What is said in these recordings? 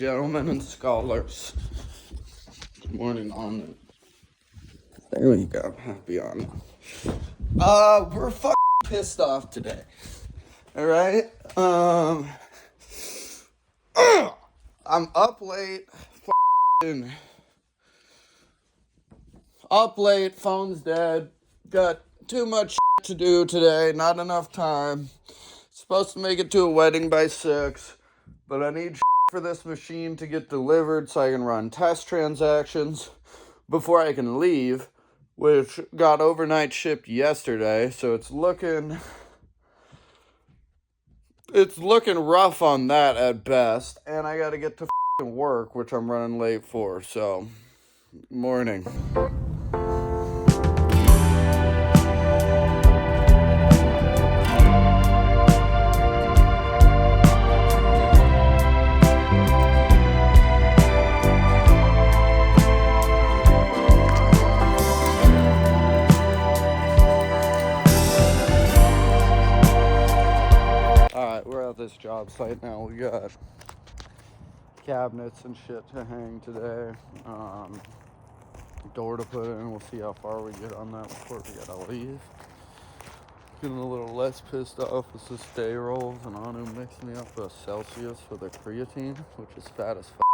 gentlemen and scholars. Good morning on it. There we go. Happy on it. We're fucking pissed off today. All right. I'm up late. Up late. Phone's dead. Got too much to do today. Not enough time. Supposed to make it to a wedding by 6, but I need for this machine to get delivered so I can run test transactions before I can leave, which got overnight shipped yesterday, so it's looking rough on that at best, and I gotta get to work, which I'm running late for, so morning. We're at this job site now. We got cabinets and shit to hang today. Door to put in. We'll see how far we get on that before we gotta leave. Getting a little less pissed off with this day rolls, and Anu mixed me up a Celsius with a creatine, which is fat as fuck.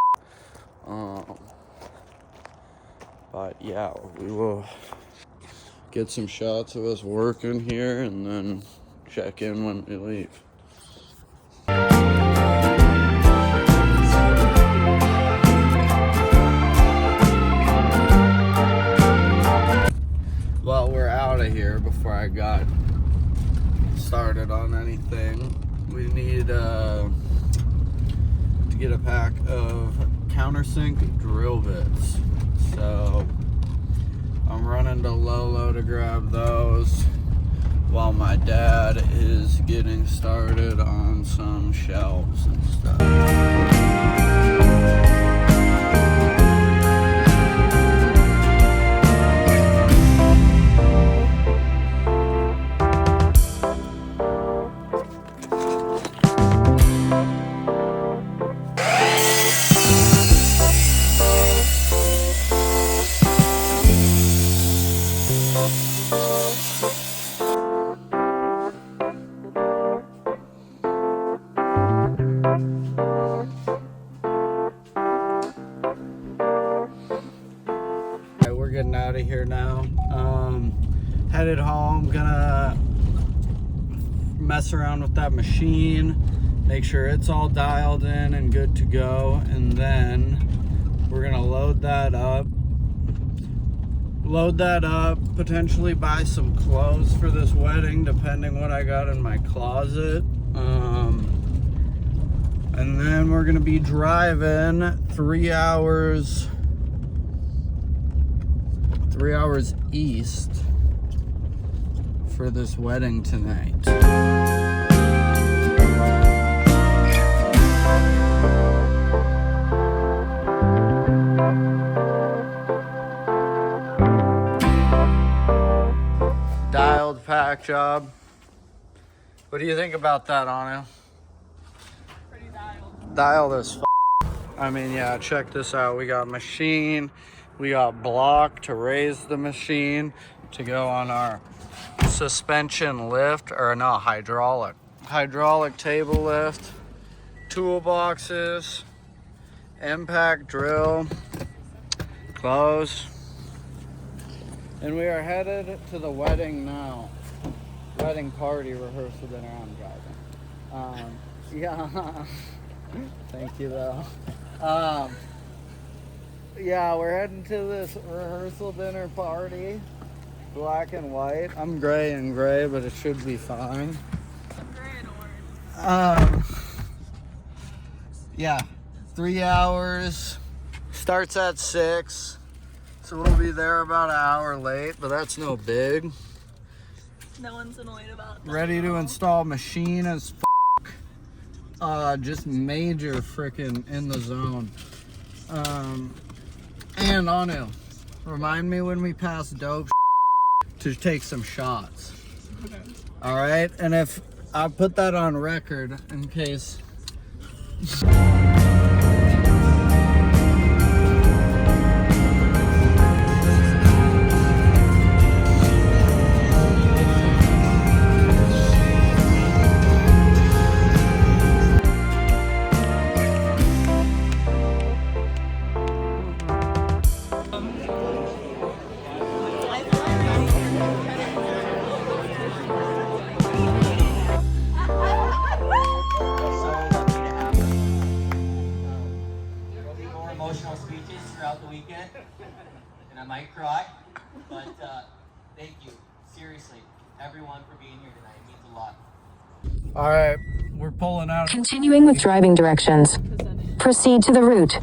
But yeah, we will get some shots of us working here and then check in when we leave. Well, we're out of here before I got started on anything. We need to get a pack of countersink drill bits. So I'm running to Lolo to grab those while my dad is getting started on some shelves and stuff. We're getting out of here now. Headed home, gonna mess around with that machine, make sure it's all dialed in and good to go, and then we're gonna load that up, potentially buy some clothes for this wedding depending what I got in my closet, and then we're gonna be driving 3 hours east for this wedding tonight. Dialed pack job. What do you think about that, Anu? Pretty dialed. Dialed as f. I mean, yeah, check this out. We got machine. We got block to raise the machine to go on our suspension lift, or no, hydraulic table lift, toolboxes, impact drill, clothes, and we are headed to the wedding now. Wedding party rehearsal dinner. I'm driving. Yeah. Thank you though. Yeah, we're heading to this rehearsal dinner party. Black and white. I'm gray and gray, but it should be fine. I'm gray and orange. Yeah, 3 hours. Starts at 6. So we'll be there about an hour late, but that's no big. No one's annoyed about that. Ready to install machine as f. Just major frickin' in the zone. And Anu, remind me when we pass dope to take some shots. Okay. All right, and if I put that on record in case. weekend, and I might cry, but thank you, seriously, everyone for being here tonight. It means a lot. All right, we're pulling out. Continuing with driving directions. Proceed to the route.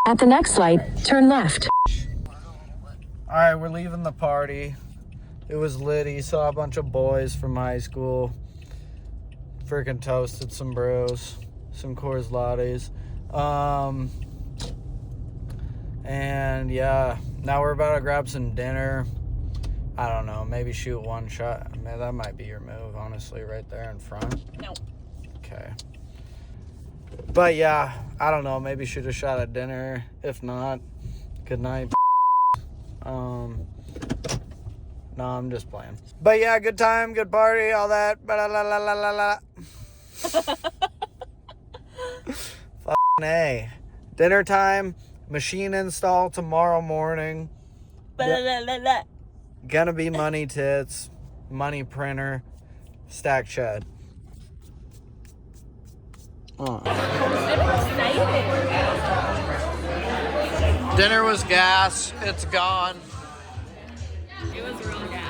At the next light, turn left. All right, we're leaving the party. It was litty. Saw a bunch of boys from high school. Freaking toasted some bros, some Coors Lattes. And yeah, now we're about to grab some dinner. I don't know, maybe shoot one shot. I mean, that might be your move, honestly, right there in front. No. Okay. But yeah, I don't know, maybe shoot a shot at dinner. If not, good night. No, I'm just playing. But yeah, good time, good party, all that. Fucking A. Dinner time, machine install tomorrow morning. Gonna be money tits, money printer, stack shed. Dinner was gas, it's gone. It was real gas.